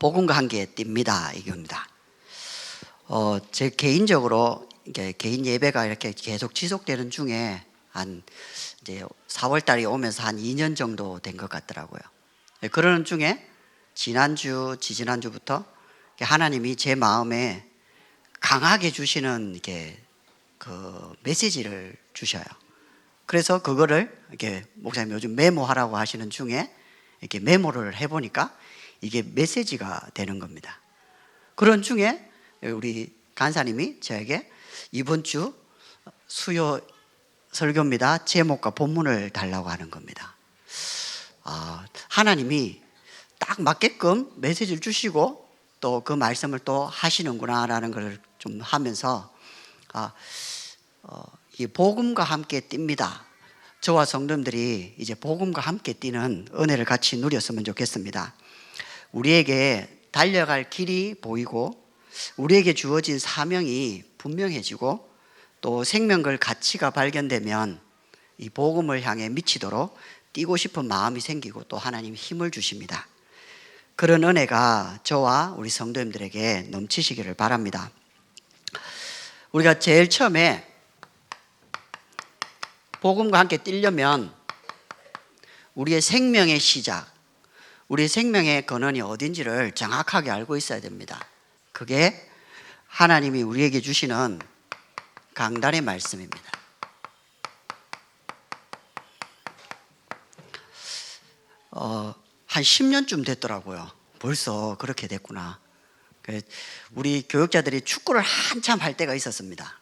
복음과 함께 띱니다 이겁니다. 제 개인적으로 이게 개인 예배가 이렇게 계속 지속되는 중에 한 이제 4월 달이 오면서 한 2년 정도 된 것 같더라고요. 그러는 중에 지난주, 지지난주부터 하나님이 제 마음에 강하게 주시는 이렇게 그 메시지를 주셔요. 그래서 그거를 이렇게 목사님 요즘 메모하라고 하시는 중에 이렇게 메모를 해보니까 이게 메시지가 되는 겁니다. 그런 중에 우리 간사님이 저에게 이번 주 수요 설교입니다. 제목과 본문을 달라고 하는 겁니다. 하나님이 딱 맞게끔 메시지를 주시고 또 그 말씀을 또 하시는구나라는 걸 좀 하면서 이 복음과 함께 띱니다. 저와 성도님들이 이제 복음과 함께 뛰는 은혜를 같이 누렸으면 좋겠습니다. 우리에게 달려갈 길이 보이고 우리에게 주어진 사명이 분명해지고 또 생명걸 가치가 발견되면 이 복음을 향해 미치도록 뛰고 싶은 마음이 생기고 또 하나님이 힘을 주십니다. 그런 은혜가 저와 우리 성도님들에게 넘치시기를 바랍니다. 우리가 제일 처음에 복음과 함께 뛰려면 우리의 생명의 시작, 우리의 생명의 근원이 어딘지를 정확하게 알고 있어야 됩니다. 그게 하나님이 우리에게 주시는 강단의 말씀입니다. 한 10년쯤 됐더라고요. 벌써 그렇게 됐구나. 우리 교육자들이 축구를 한참 할 때가 있었습니다.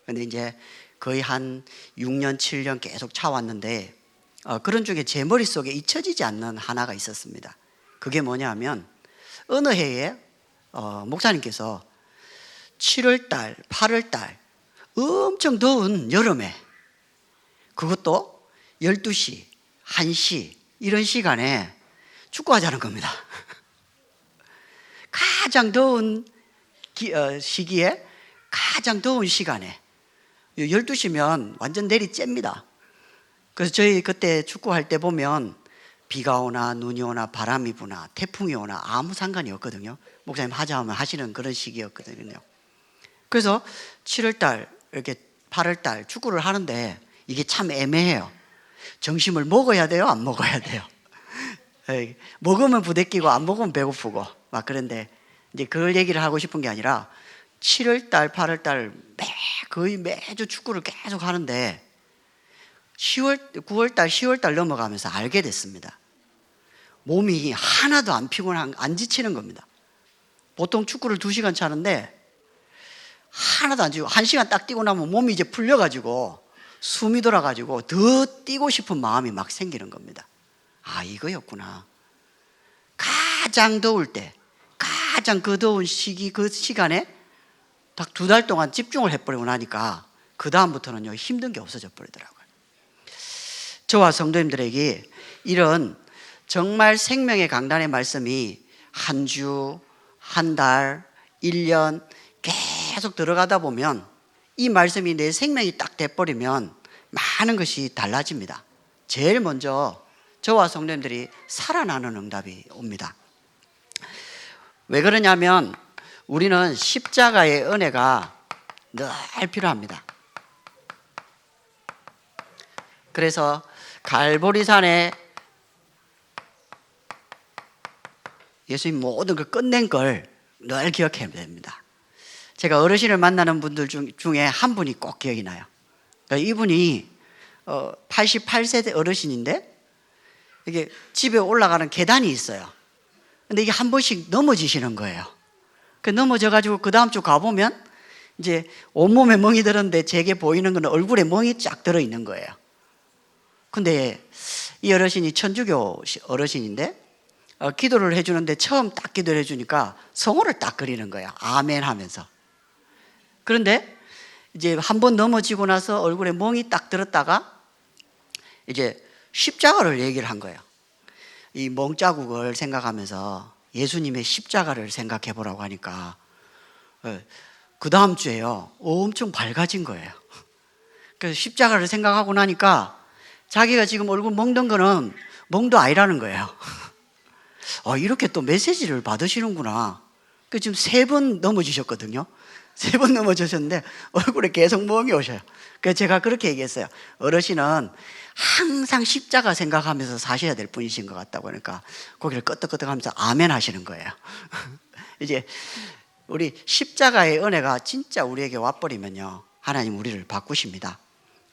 근데 이제 거의 한 6년, 7년 계속 차왔는데 그런 중에 제 머릿속에 잊혀지지 않는 하나가 있었습니다. 그게 뭐냐 하면 어느 해에 목사님께서 7월달, 8월달 엄청 더운 여름에 그것도 12시, 1시 이런 시간에 축구하자는 겁니다. 가장 더운 시기에 가장 더운 시간에 12시면 완전 내리쬐입니다. 그래서 저희 그때 축구할 때 보면 비가 오나 눈이 오나 바람이 부나 태풍이 오나 아무 상관이 없거든요. 목사님 하자 하면 하시는 그런 시기였거든요. 그래서 7월달 이렇게 8월달 축구를 하는데 이게 참 애매해요. 점심을 먹어야 돼요? 안 먹어야 돼요? 먹으면 부대끼고 안 먹으면 배고프고 막 그런데 이제 그걸 얘기를 하고 싶은 게 아니라 7월달, 8월달 거의 매주 축구를 계속 하는데 9월달, 10월달 넘어가면서 알게 됐습니다. 몸이 하나도 안 피곤한, 안 지치는 겁니다. 보통 축구를 2시간 차는데 하나도 안 지치고 1시간 딱 뛰고 나면 몸이 이제 풀려가지고 숨이 돌아가지고 더 뛰고 싶은 마음이 막 생기는 겁니다. 이거였구나. 가장 더울 때, 가장 그 더운 시기, 그 시간에 딱 2달 동안 집중을 해버리고 나니까 그 다음부터는요 힘든 게 없어져 버리더라고요. 저와 성도님들에게 이런 정말 생명의 강단의 말씀이 한 주, 한 달, 1년 계속 들어가다 보면 이 말씀이 내 생명이 딱 돼버리면 많은 것이 달라집니다. 제일 먼저 저와 성도님들이 살아나는 응답이 옵니다. 왜 그러냐면 우리는 십자가의 은혜가 늘 필요합니다. 그래서 갈보리산에 예수님 모든 걸 끝낸 걸 늘 기억해야 됩니다. 제가 어르신을 만나는 분들 중에 한 분이 꼭 기억이 나요. 이분이 88세 어르신인데 이게 집에 올라가는 계단이 있어요. 근데 이게 한 번씩 넘어지시는 거예요. 넘어져가지고 그 다음 주 가보면 이제 온몸에 멍이 들었는데 제게 보이는 건 얼굴에 멍이 쫙 들어있는 거예요. 근데 이 어르신이 천주교 어르신인데 기도를 해주는데 처음 딱 기도를 해주니까 성호를 딱 그리는 거예요. 아멘 하면서. 그런데 이제 한 번 넘어지고 나서 얼굴에 멍이 딱 들었다가 이제 십자가를 얘기를 한 거예요. 이 멍자국을 생각하면서 예수님의 십자가를 생각해 보라고 하니까 그 다음 주에요 엄청 밝아진 거예요. 그래서 십자가를 생각하고 나니까 자기가 지금 얼굴 멍든 거는 멍도 아니라는 거예요. 이렇게 또 메시지를 받으시는구나. 그 지금 3번 넘어지셨거든요. 3번 넘어지셨는데 얼굴에 계속 멍이 오셔요. 그래서 제가 그렇게 얘기했어요. 어르신은 항상 십자가 생각하면서 사셔야 될 분이신 것 같다고. 그러니까 고개를 끄덕끄덕 하면서 아멘 하시는 거예요. 이제 우리 십자가의 은혜가 진짜 우리에게 와버리면요, 하나님 우리를 바꾸십니다.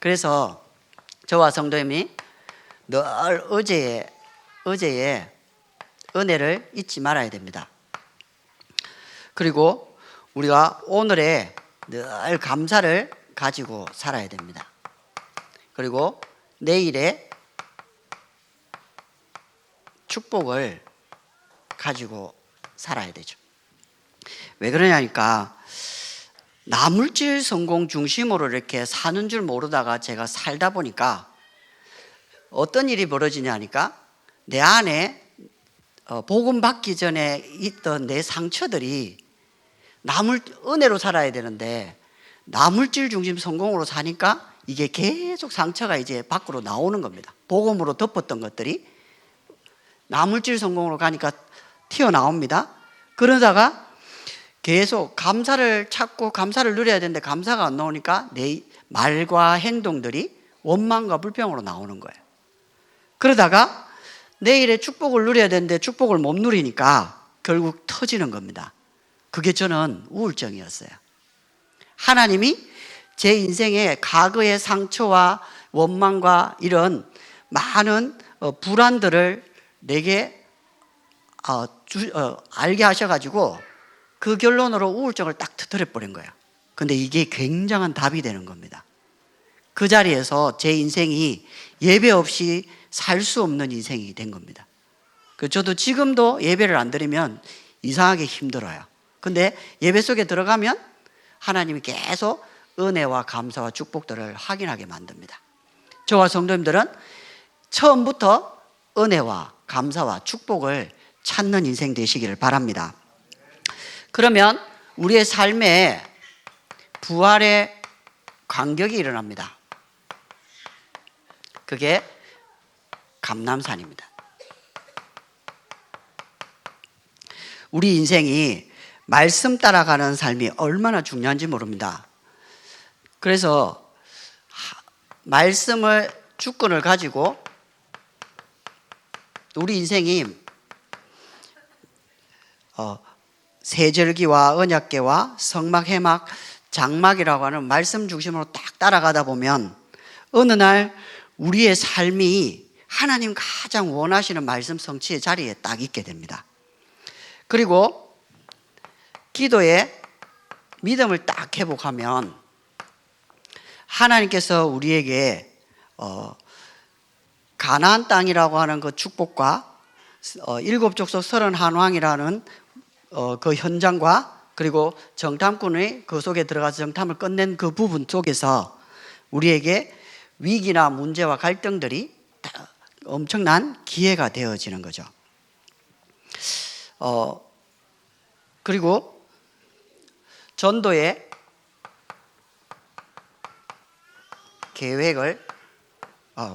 그래서 저와 성도님이 늘 어제의 은혜를 잊지 말아야 됩니다. 그리고 우리가 오늘의 늘 감사를 가지고 살아야 됩니다. 그리고 내일의 축복을 가지고 살아야 되죠. 왜 그러냐니까, 나물질 성공 중심으로 이렇게 사는 줄 모르다가 제가 살다 보니까 어떤 일이 벌어지냐니까, 내 안에 복음 받기 전에 있던 내 상처들이 은혜로 살아야 되는데 나물질 중심 성공으로 사니까 이게 계속 상처가 이제 밖으로 나오는 겁니다. 복음으로 덮었던 것들이 나물질 성공으로 가니까 튀어나옵니다. 그러다가 계속 감사를 찾고 감사를 누려야 되는데 감사가 안 나오니까 내 말과 행동들이 원망과 불평으로 나오는 거예요. 그러다가 내일의 축복을 누려야 되는데 축복을 못 누리니까 결국 터지는 겁니다. 그게 저는 우울증이었어요. 하나님이 제 인생의 과거의 상처와 원망과 이런 많은 불안들을 내게 알게 하셔가지고 그 결론으로 우울증을 딱 터뜨려 버린 거예요. 근데 이게 굉장한 답이 되는 겁니다. 그 자리에서 제 인생이 예배 없이 살 수 없는 인생이 된 겁니다. 저도 지금도 예배를 안 드리면 이상하게 힘들어요. 근데 예배 속에 들어가면 하나님이 계속 은혜와 감사와 축복들을 확인하게 만듭니다. 저와 성도님들은 처음부터 은혜와 감사와 축복을 찾는 인생 되시기를 바랍니다. 그러면 우리의 삶에 부활의 간격이 일어납니다. 그게 감람산입니다. 우리 인생이 말씀 따라가는 삶이 얼마나 중요한지 모릅니다. 그래서 말씀을 주권을 가지고 우리 인생이 세절기와 언약궤와 성막, 해막, 장막이라고 하는 말씀 중심으로 딱 따라가다 보면 어느 날 우리의 삶이 하나님 가장 원하시는 말씀 성취의 자리에 딱 있게 됩니다. 그리고 기도에 믿음을 딱 회복하면 하나님께서 우리에게 가나안 땅이라고 하는 그 축복과 일곱 족속 31왕이라는 그 현장과 그리고 정탐꾼의 그 속에 들어가서 정탐을 끝낸 그 부분 속에서 우리에게 위기나 문제와 갈등들이 엄청난 기회가 되어지는 거죠. 그리고 전도의 계획을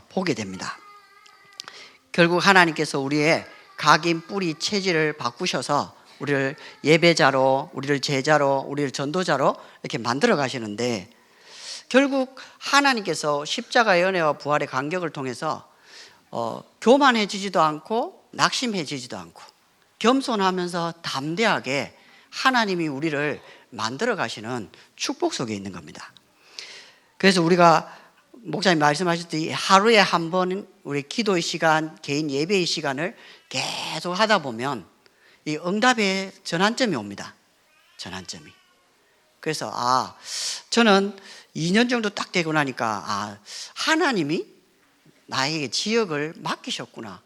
보게 됩니다. 결국 하나님께서 우리의 각인 뿌리 체질을 바꾸셔서 우리를 예배자로, 우리를 제자로, 우리를 전도자로 이렇게 만들어 가시는데, 결국 하나님께서 십자가의 은혜와 부활의 간격을 통해서 교만해지지도 않고 낙심해지지도 않고 겸손하면서 담대하게 하나님이 우리를 만들어 가시는 축복 속에 있는 겁니다. 그래서 우리가 목사님 말씀하셨듯이 하루에 한 번 우리 기도의 시간, 개인 예배의 시간을 계속 하다 보면 이 응답의 전환점이 옵니다. 전환점이. 그래서 저는 2년 정도 딱 되고 나니까 하나님이 나에게 지역을 맡기셨구나.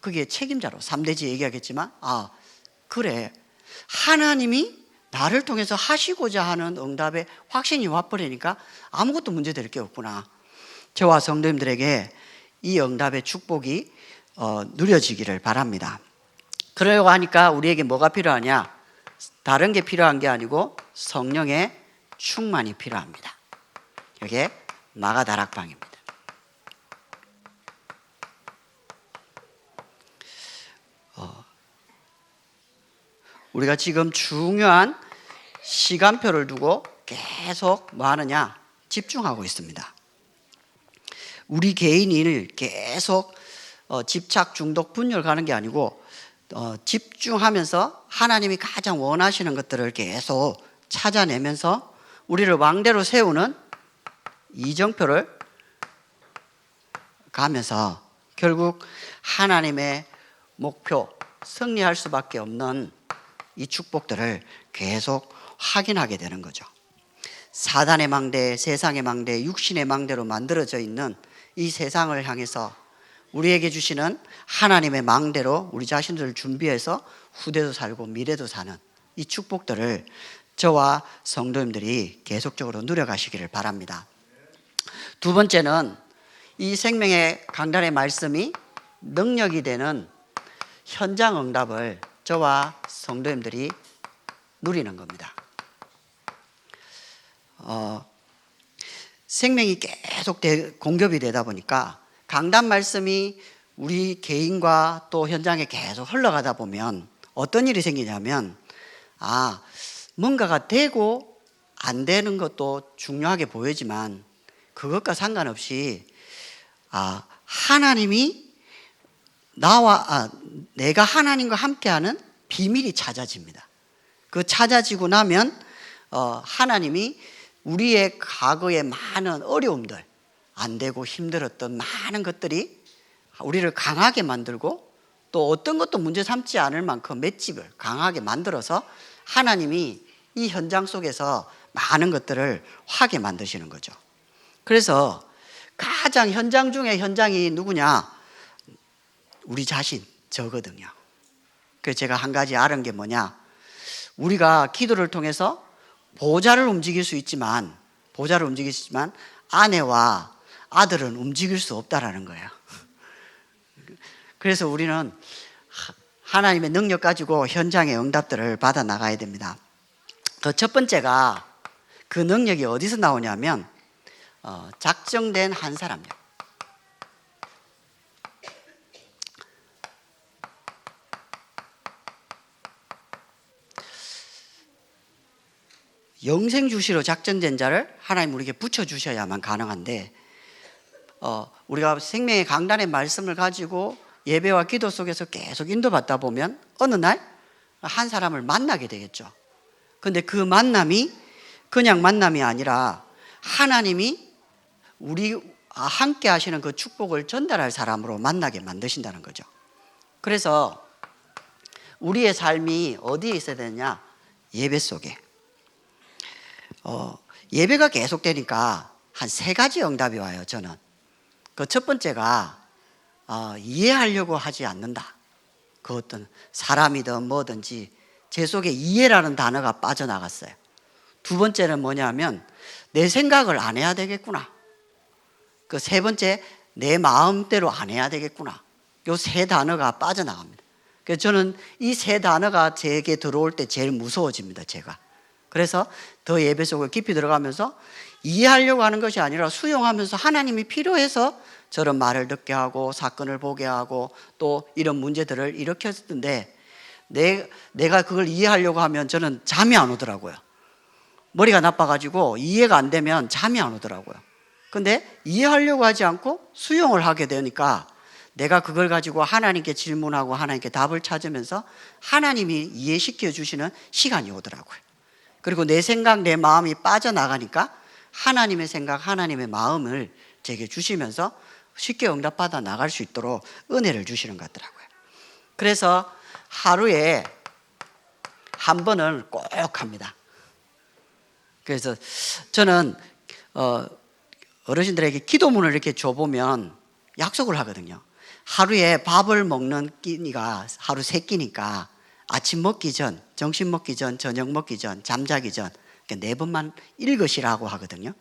그게 책임자로 3대지 얘기하겠지만 그래, 하나님이 나를 통해서 하시고자 하는 응답에 확신이 와버리니까 아무것도 문제될 게 없구나. 저와 성도님들에게 이 응답의 축복이 누려지기를 바랍니다. 그러려고 하니까 우리에게 뭐가 필요하냐? 다른 게 필요한 게 아니고 성령의 충만이 필요합니다. 이게 마가다락방입니다. 우리가 지금 중요한 시간표를 두고 계속 뭐 하느냐? 집중하고 있습니다. 우리 개인을 계속 집착, 중독, 분열 가는 게 아니고 집중하면서 하나님이 가장 원하시는 것들을 계속 찾아내면서 우리를 왕대로 세우는 이정표를 가면서 결국 하나님의 목표, 승리할 수밖에 없는 이 축복들을 계속 확인하게 되는 거죠. 사단의 망대, 세상의 망대, 육신의 망대로 만들어져 있는 이 세상을 향해서 우리에게 주시는 하나님의 망대로 우리 자신들을 준비해서 후대도 살고 미래도 사는 이 축복들을 저와 성도님들이 계속적으로 누려가시기를 바랍니다. 두 번째는 이 생명의 강단의 말씀이 능력이 되는 현장 응답을 저와 성도님들이 누리는 겁니다. 생명이 계속 공급이 되다 보니까 강단 말씀이 우리 개인과 또 현장에 계속 흘러가다 보면 어떤 일이 생기냐면 뭔가가 되고 안 되는 것도 중요하게 보이지만 그것과 상관없이 하나님이 내가 하나님과 함께하는 비밀이 찾아집니다. 그 찾아지고 나면 하나님이 우리의 과거의 많은 어려움들, 안 되고 힘들었던 많은 것들이 우리를 강하게 만들고 또 어떤 것도 문제 삼지 않을 만큼 맷집을 강하게 만들어서 하나님이 이 현장 속에서 많은 것들을 하게 만드시는 거죠. 그래서 가장 현장 중에 현장이 누구냐? 우리 자신, 저거든요. 그래서 제가 한 가지 알은 게 뭐냐? 우리가 기도를 통해서 보좌를 움직일 수 있지만 아내와 아들은 움직일 수 없다라는 거예요. 그래서 우리는 하나님의 능력 가지고 현장의 응답들을 받아 나가야 됩니다. 그 첫 번째가 그 능력이 어디서 나오냐면 작정된 한 사람이요. 영생 주시로 작정된 자를 하나님 우리에게 붙여주셔야만 가능한데 우리가 생명의 강단의 말씀을 가지고 예배와 기도 속에서 계속 인도받다 보면 어느 날 한 사람을 만나게 되겠죠. 근데 그 만남이 그냥 만남이 아니라 하나님이 우리 함께 하시는 그 축복을 전달할 사람으로 만나게 만드신다는 거죠. 그래서 우리의 삶이 어디에 있어야 되느냐? 예배 속에. 예배가 계속되니까 한 세 가지 응답이 와요. 저는 그 첫 번째가 이해하려고 하지 않는다. 그 어떤 사람이든 뭐든지 제 속에 이해라는 단어가 빠져나갔어요. 두 번째는 뭐냐면 내 생각을 안 해야 되겠구나. 그 세 번째 내 마음대로 안 해야 되겠구나. 요 세 단어가 빠져나갑니다. 그래서 저는 이 세 단어가 제게 들어올 때 제일 무서워집니다. 제가. 그래서 더 예배 속에 깊이 들어가면서 이해하려고 하는 것이 아니라 수용하면서 하나님이 필요해서 저런 말을 듣게 하고 사건을 보게 하고 또 이런 문제들을 일으켰는데 내가 그걸 이해하려고 하면 저는 잠이 안 오더라고요. 머리가 나빠가지고 이해가 안 되면 잠이 안 오더라고요. 근데 이해하려고 하지 않고 수용을 하게 되니까 내가 그걸 가지고 하나님께 질문하고 하나님께 답을 찾으면서 하나님이 이해시켜 주시는 시간이 오더라고요. 그리고 내 생각, 내 마음이 빠져나가니까 하나님의 생각, 하나님의 마음을 제게 주시면서 쉽게 응답받아 나갈 수 있도록 은혜를 주시는 것 같더라고요. 그래서 하루에 한 번은 꼭 합니다. 그래서 저는 어르신들에게 기도문을 이렇게 줘보면 약속을 하거든요. 하루에 밥을 먹는 끼니가 하루 3끼니까 아침 먹기 전, 점심 먹기 전, 저녁 먹기 전, 잠자기 전 4번만 읽으시라고 하거든요.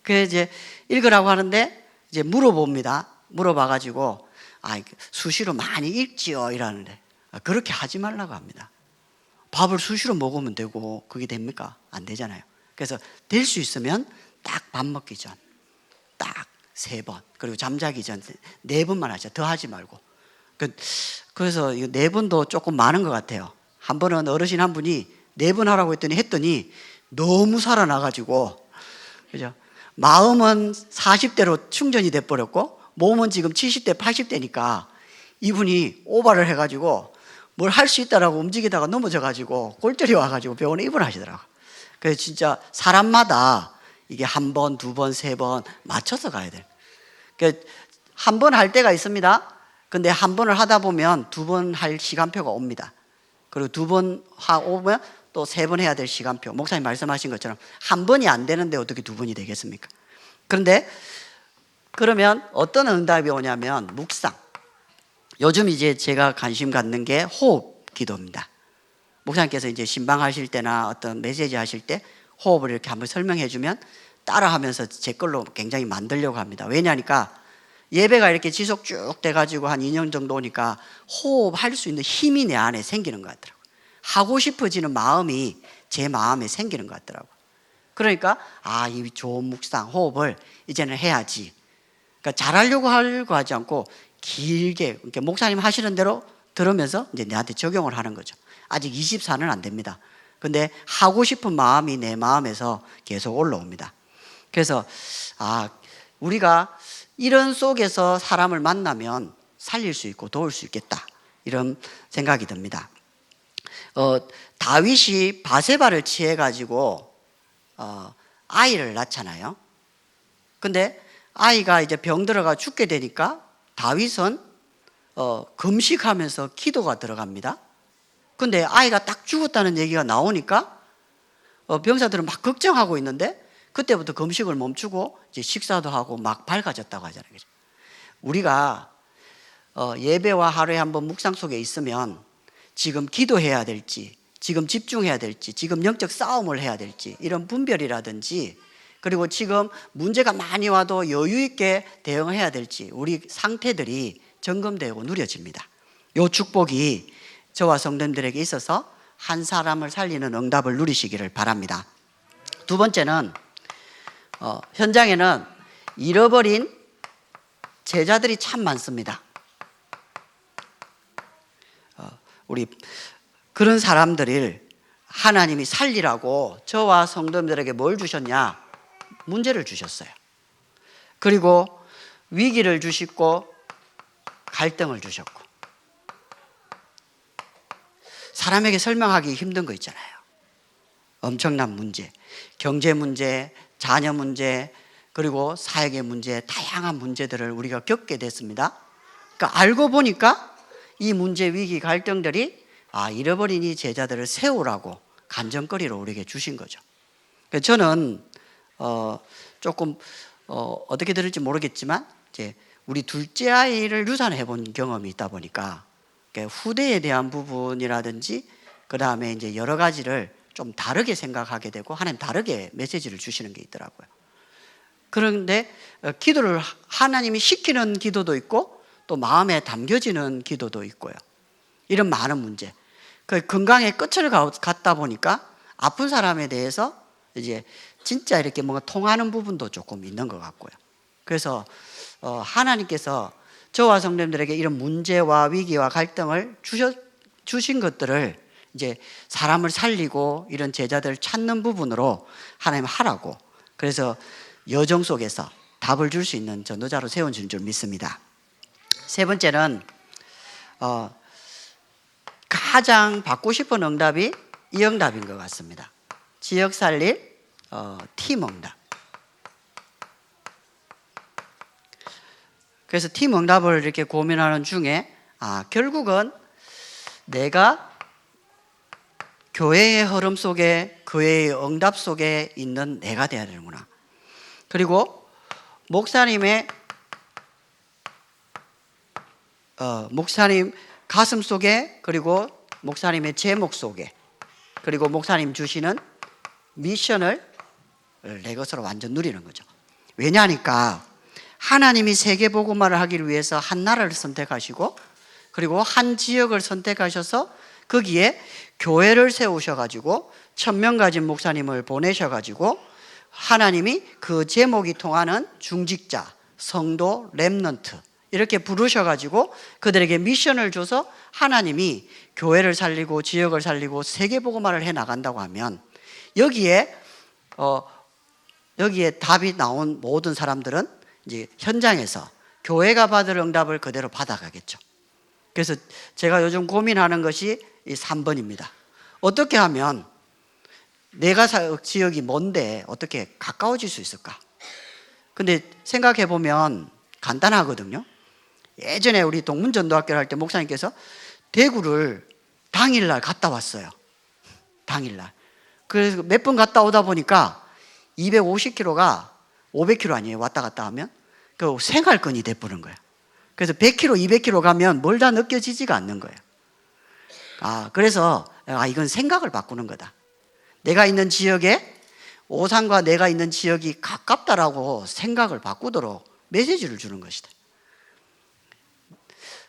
그래서 이제 읽으라고 하는데 이제 물어봅니다. 물어봐가지고 수시로 많이 읽지요 이러는데 그렇게 하지 말라고 합니다. 밥을 수시로 먹으면 되고 그게 됩니까? 안 되잖아요. 그래서 될 수 있으면 딱 밥 먹기 전 딱 3번 그리고 잠자기 전 4번만 하죠. 더 하지 말고. 그래서 4번도 조금 많은 것 같아요. 한 번은 어르신 한 분이 4번 하라고 했더니 너무 살아나가지고, 그죠? 마음은 40대로 충전이 돼버렸고 몸은 지금 70대, 80대니까 이분이 오바를 해가지고 뭘 할 수 있다라고 움직이다가 넘어져가지고 골절이 와가지고 병원에 입원하시더라고요. 그래서 진짜 사람마다 이게 1번, 2번, 3번 맞춰서 가야 돼요. 그러니까 한 번 할 때가 있습니다. 근데 한 번을 하다 보면 2번 할 시간표가 옵니다. 그리고 2번 오면 또 3번 해야 될 시간표. 목사님 말씀하신 것처럼 한 번이 안 되는데 어떻게 2번이 되겠습니까? 그런데 그러면 어떤 응답이 오냐면 묵상. 요즘 이제 제가 관심 갖는 게 호흡 기도입니다. 목사님께서 이제 신방하실 때나 어떤 메시지 하실 때 호흡을 이렇게 한번 설명해 주면 따라하면서 제 걸로 굉장히 만들려고 합니다. 왜냐니까 예배가 이렇게 지속 쭉 돼가지고 한 2년 정도 오니까 호흡할 수 있는 힘이 내 안에 생기는 것 같더라고요. 하고 싶어지는 마음이 제 마음에 생기는 것 같더라고요. 그러니까 이 좋은 묵상, 호흡을 이제는 해야지. 그러니까 잘하려고 하지 않고 길게, 그러니까 목사님 하시는 대로 들으면서 이제 내한테 적용을 하는 거죠. 아직 24는 안 됩니다. 근데 하고 싶은 마음이 내 마음에서 계속 올라옵니다. 그래서 우리가 이런 속에서 사람을 만나면 살릴 수 있고 도울 수 있겠다, 이런 생각이 듭니다. 다윗이 바세바를 취해 가지고 아이를 낳잖아요. 근데 아이가 이제 병들어가 죽게 되니까 다윗은 금식하면서 기도가 들어갑니다. 근데 아이가 딱 죽었다는 얘기가 나오니까 병사들은 막 걱정하고 있는데 그때부터 금식을 멈추고 이제 식사도 하고 막 밝아졌다고 하잖아요. 우리가 예배와 하루에 한 번 묵상 속에 있으면 지금 기도해야 될지, 지금 집중해야 될지, 지금 영적 싸움을 해야 될지, 이런 분별이라든지, 그리고 지금 문제가 많이 와도 여유 있게 대응해야 될지, 우리 상태들이 점검되고 누려집니다. 이 축복이 저와 성도님들에게 있어서 한 사람을 살리는 응답을 누리시기를 바랍니다. 두 번째는 현장에는 잃어버린 제자들이 참 많습니다. 우리 그런 사람들을 하나님이 살리라고 저와 성도님들에게 뭘 주셨냐? 문제를 주셨어요. 그리고 위기를 주셨고 갈등을 주셨고, 사람에게 설명하기 힘든 거 있잖아요. 엄청난 문제, 경제 문제, 자녀 문제, 그리고 사회계 문제, 다양한 문제들을 우리가 겪게 됐습니다. 그러니까 알고 보니까 이 문제, 위기, 갈등들이 잃어버린 이 제자들을 세우라고 간증거리로 우리에게 주신 거죠. 저는 조금 어떻게 들을지 모르겠지만 이제 우리 둘째 아이를 유산해 본 경험이 있다 보니까 후대에 대한 부분이라든지 그 다음에 이제 여러 가지를 좀 다르게 생각하게 되고 하나님 다르게 메시지를 주시는 게 있더라고요. 그런데 기도를 하나님이 시키는 기도도 있고 또 마음에 담겨지는 기도도 있고요. 이런 많은 문제, 그 건강의 끝을 갔다 보니까 아픈 사람에 대해서 이제 진짜 이렇게 뭔가 통하는 부분도 조금 있는 것 같고요. 그래서 하나님께서 저와 성도님들에게 이런 문제와 위기와 갈등을 주신 것들을 이제 사람을 살리고 이런 제자들을 찾는 부분으로 하나님 하라고, 그래서 여정 속에서 답을 줄 수 있는 전도자로 세워진 줄 믿습니다. 세 번째는 가장 받고 싶은 응답이 이 응답인 것 같습니다. 지역 살릴 팀 응답. 그래서 팀 응답을 이렇게 고민하는 중에 결국은 내가 교회의 흐름 속에, 교회의 응답 속에 있는 내가 되어야 되는구나. 그리고 목사님 가슴 속에, 그리고 목사님의 제목 속에, 그리고 목사님 주시는 미션을 내 것으로 완전 누리는 거죠. 왜냐하니까 하나님이 세계 복음화를 하기 위해서 한 나라를 선택하시고 그리고 한 지역을 선택하셔서 거기에 교회를 세우셔가지고 1000명 가진 목사님을 보내셔가지고 하나님이 그 제목이 통하는 중직자, 성도, 렘넌트, 이렇게 부르셔가지고 그들에게 미션을 줘서 하나님이 교회를 살리고 지역을 살리고 세계복음화를 해 나간다고 하면 여기에 답이 나온 모든 사람들은 이제 현장에서 교회가 받을 응답을 그대로 받아가겠죠. 그래서 제가 요즘 고민하는 것이 이 3번입니다. 어떻게 하면 내가 살 지역이 먼데 어떻게 가까워질 수 있을까? 근데 생각해 보면 간단하거든요. 예전에 우리 동문전도학교를 할 때 목사님께서 대구를 당일날 갔다 왔어요. 당일날. 그래서 몇 번 갔다 오다 보니까 250km가 500km 아니에요. 왔다 갔다 하면. 그 생활권이 돼버린 거예요. 그래서 100km, 200km 가면 멀다 느껴지지가 않는 거예요. 그래서 이건 생각을 바꾸는 거다. 내가 있는 지역에 오산과 내가 있는 지역이 가깝다라고 생각을 바꾸도록 메시지를 주는 것이다.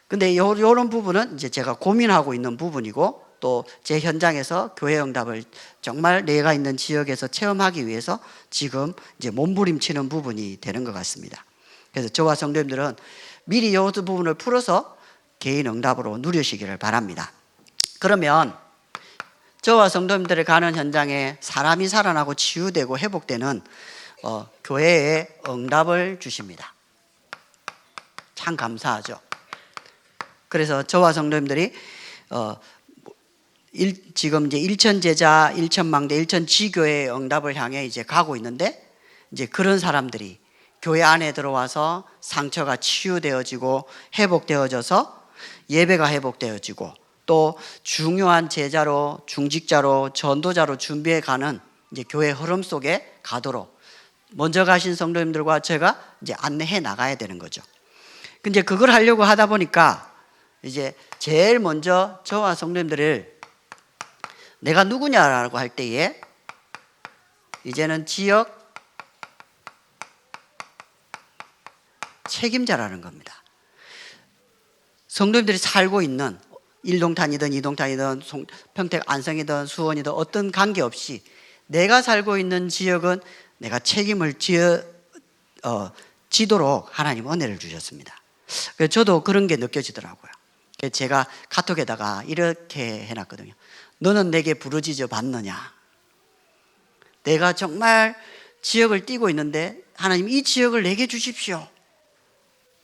근데 이런 부분은 이제 제가 고민하고 있는 부분이고 또 제 현장에서 교회 응답을 정말 내가 있는 지역에서 체험하기 위해서 지금 이제 몸부림치는 부분이 되는 것 같습니다. 그래서 저와 성도님들은 미리 이 부분을 풀어서 개인 응답으로 누리시기를 바랍니다. 그러면 저와 성도님들이 가는 현장에 사람이 살아나고 치유되고 회복되는 교회에 응답을 주십니다. 참 감사하죠. 그래서 저와 성도님들이 지금 이제 일천제자, 일천망대, 일천지교회의 응답을 향해 이제 가고 있는데 이제 그런 사람들이 교회 안에 들어와서 상처가 치유되어지고 회복되어져서 예배가 회복되어지고 또 중요한 제자로 중직자로 전도자로 준비해 가는 이제 교회 흐름 속에 가도록 먼저 가신 성도님들과 제가 이제 안내해 나가야 되는 거죠. 근데 그걸 하려고 하다 보니까 이제 제일 먼저 저와 성도님들을 내가 누구냐라고 할 때에 이제는 지역 책임자라는 겁니다. 성도님들이 살고 있는 일동탄이든 이동탄이든 평택 안성이든 수원이든 어떤 관계없이 내가 살고 있는 지역은 내가 책임을 지도록 하나님 은혜를 주셨습니다. 그래서 저도 그런 게 느껴지더라고요. 제가 카톡에다가 이렇게 해놨거든요. 너는 내게 부르짖어 봤느냐? 내가 정말 지역을 띄고 있는데 하나님 이 지역을 내게 주십시오.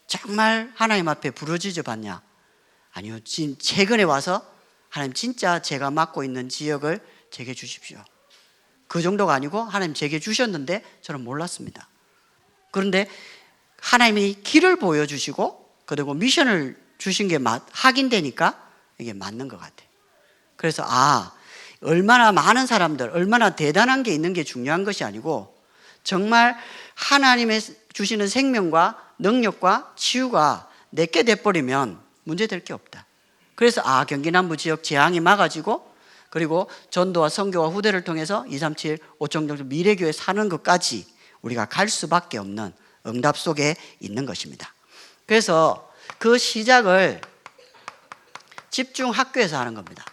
정말 하나님 앞에 부르짖어 봤냐? 아니요. 지금 최근에 와서 하나님 진짜 제가 맡고 있는 지역을 제게 주십시오. 그 정도가 아니고 하나님 제게 주셨는데 저는 몰랐습니다. 그런데 하나님이 길을 보여주시고 그리고 미션을 주신 게 확인되니까 이게 맞는 것 같아요. 그래서 얼마나 많은 사람들, 얼마나 대단한 게 있는 게 중요한 것이 아니고 정말 하나님의 주시는 생명과 능력과 치유가 내게 돼버리면 문제될 게 없다. 그래서 경기 남부 지역 재앙이 막아지고 그리고 전도와 선교와 후대를 통해서 237, 5청정 미래교회 사는 것까지 우리가 갈 수밖에 없는 응답 속에 있는 것입니다. 그래서 그 시작을 집중 학교에서 하는 겁니다.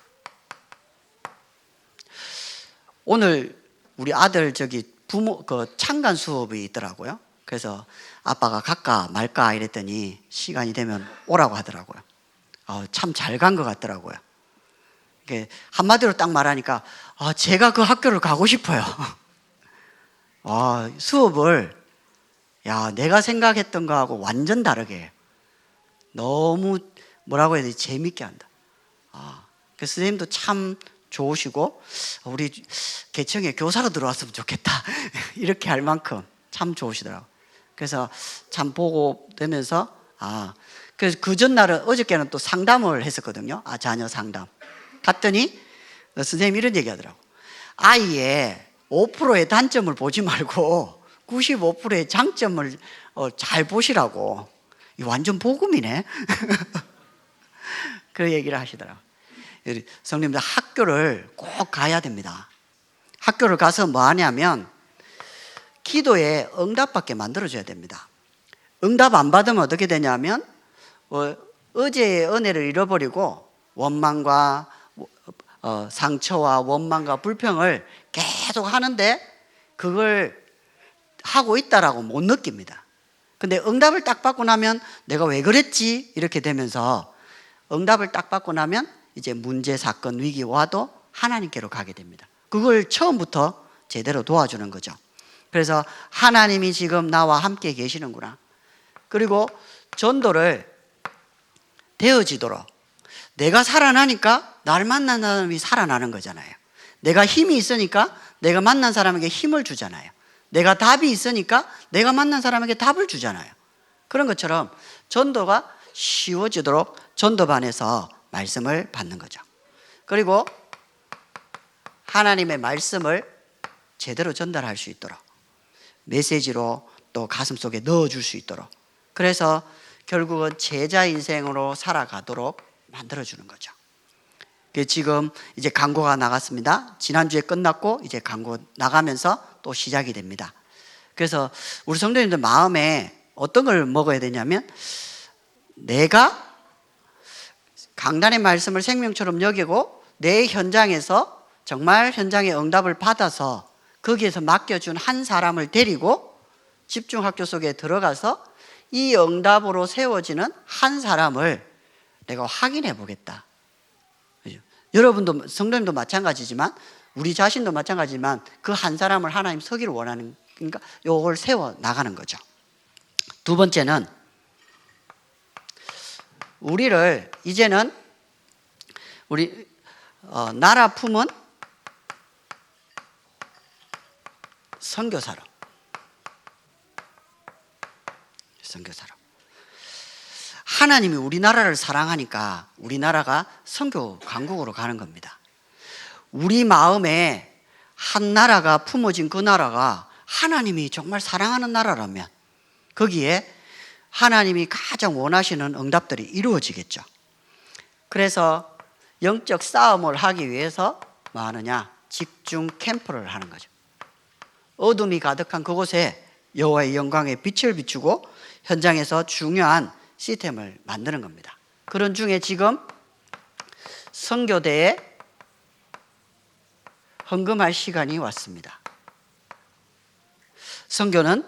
오늘 우리 아들 부모 창간 수업이 있더라고요. 그래서 아빠가 갈까 말까 이랬더니 시간이 되면 오라고 하더라고요. 참 잘 간 것 같더라고요. 한마디로 딱 말하니까 제가 그 학교를 가고 싶어요. 수업을 내가 생각했던 거하고 완전 다르게 너무 뭐라고 해야 되지? 재밌게 한다. 그 선생님도 참 좋으시고 우리 개청에 교사로 들어왔으면 좋겠다. 이렇게 할 만큼 참 좋으시더라고요. 그래서 참 보고 되면서 그래서 그 전날은 어저께는 또 상담을 했었거든요. 자녀 상담. 갔더니 선생님이 이런 얘기 하더라고. 아이의 5%의 단점을 보지 말고 95%의 장점을 잘 보시라고. 이 완전 복음이네. 그 얘기를 하시더라고. 성님들 학교를 꼭 가야 됩니다. 학교를 가서 뭐 하냐면 기도에 응답받게 만들어줘야 됩니다. 응답 안 받으면 어떻게 되냐면 어제의 은혜를 잃어버리고 원망과 상처와 원망과 불평을 계속 하는데 그걸 하고 있다라고 못 느낍니다. 근데 응답을 딱 받고 나면 내가 왜 그랬지? 이렇게 되면서 응답을 딱 받고 나면 이제 문제, 사건, 위기 와도 하나님께로 가게 됩니다. 그걸 처음부터 제대로 도와주는 거죠. 그래서 하나님이 지금 나와 함께 계시는구나. 그리고 전도를 되어지도록, 내가 살아나니까 날 만난 사람이 살아나는 거잖아요. 내가 힘이 있으니까 내가 만난 사람에게 힘을 주잖아요. 내가 답이 있으니까 내가 만난 사람에게 답을 주잖아요. 그런 것처럼 전도가 쉬워지도록 전도반에서 말씀을 받는 거죠. 그리고 하나님의 말씀을 제대로 전달할 수 있도록 메시지로 또 가슴속에 넣어줄 수 있도록, 그래서 결국은 제자 인생으로 살아가도록 만들어주는 거죠. 지금 이제 광고가 나갔습니다. 지난주에 끝났고 이제 광고 나가면서 또 시작이 됩니다. 그래서 우리 성도님들 마음에 어떤 걸 먹어야 되냐면, 내가 강단의 말씀을 생명처럼 여기고 내 현장에서 정말 현장의 응답을 받아서 거기에서 맡겨준 한 사람을 데리고 집중학교 속에 들어가서 이 응답으로 세워지는 한 사람을 내가 확인해 보겠다. 여러분도, 성도님도 마찬가지지만 우리 자신도 마찬가지지만 그 한 사람을 하나님 서기를 원하는, 그러니까 요걸 세워 나가는 거죠. 두 번째는 우리를 이제는 우리 나라 품은 선교사로 하나님이 우리나라를 사랑하니까 우리나라가 선교 강국으로 가는 겁니다. 우리 마음에 한 나라가 품어진 그 나라가 하나님이 정말 사랑하는 나라라면 거기에 하나님이 가장 원하시는 응답들이 이루어지겠죠. 그래서 영적 싸움을 하기 위해서 뭐 하느냐? 집중 캠프를 하는 거죠. 어둠이 가득한 그곳에 여호와의 영광의 빛을 비추고 현장에서 중요한 시스템을 만드는 겁니다. 그런 중에 지금 선교대에 헌금할 시간이 왔습니다. 선교는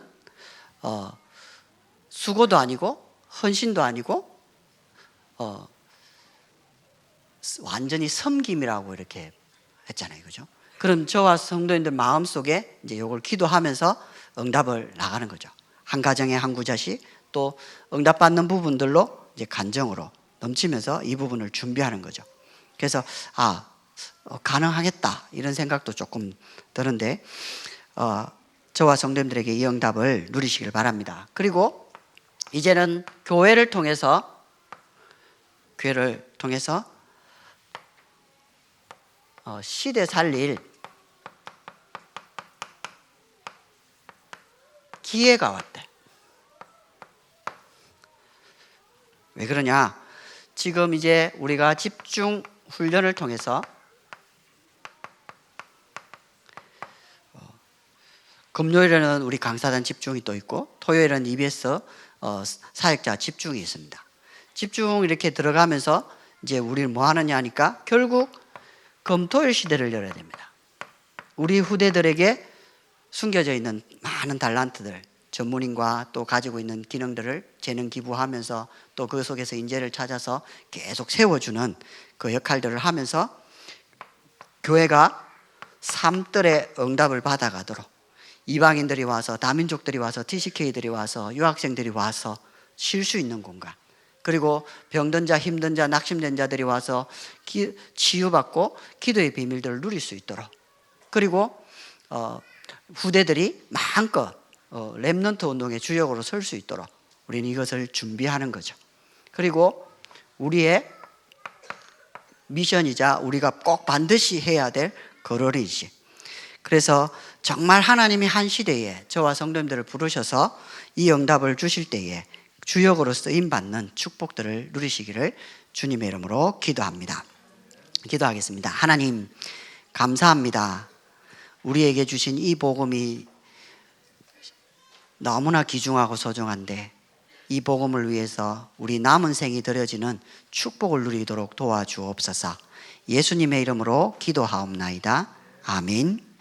수고도 아니고 헌신도 아니고 완전히 섬김이라고 이렇게 했잖아요, 그죠? 그럼 저와 성도님들 마음속에 이제 이걸 기도하면서 응답을 나가는 거죠. 한 가정에 한 구자씩, 또 응답받는 부분들로 이제 간정으로 넘치면서 이 부분을 준비하는 거죠. 그래서 가능하겠다 이런 생각도 조금 드는데 저와 성도님들에게 이 응답을 누리시길 바랍니다. 그리고 이제는 교회를 통해서 시대 살릴 기회가 왔대. 왜 그러냐? 지금 이제 우리가 집중 훈련을 통해서 금요일에는 우리 강사단 집중이 또 있고 토요일은 EBS 사역자 집중이 있습니다. 집중 이렇게 들어가면서 이제 우리는 뭐 하느냐 하니까 결국 금토일 시대를 열어야 됩니다. 우리 후대들에게 숨겨져 있는 많은 달란트들, 전문인과 또 가지고 있는 기능들을 재능 기부하면서 또 그 속에서 인재를 찾아서 계속 세워주는 그 역할들을 하면서 교회가 삶들의 응답을 받아가도록 이방인들이 와서, 다민족들이 와서, TCK들이 와서, 유학생들이 와서 쉴 수 있는 공간, 그리고 병든 자, 힘든 자, 낙심된 자들이 와서 치유받고 기도의 비밀들을 누릴 수 있도록, 그리고 후대들이 마음껏 렘넌트 운동의 주역으로 설 수 있도록 우리는 이것을 준비하는 거죠. 그리고 우리의 미션이자 우리가 꼭 반드시 해야 될 거론이지. 그래서 정말 하나님이 한 시대에 저와 성도님들을 부르셔서 이 응답을 주실 때에 주역으로 쓰임받는 축복들을 누리시기를 주님의 이름으로 기도합니다. 기도하겠습니다. 하나님 감사합니다. 우리에게 주신 이 복음이 너무나 귀중하고 소중한데 이 복음을 위해서 우리 남은 생이 드려지는 축복을 누리도록 도와주옵소서. 예수님의 이름으로 기도하옵나이다. 아멘.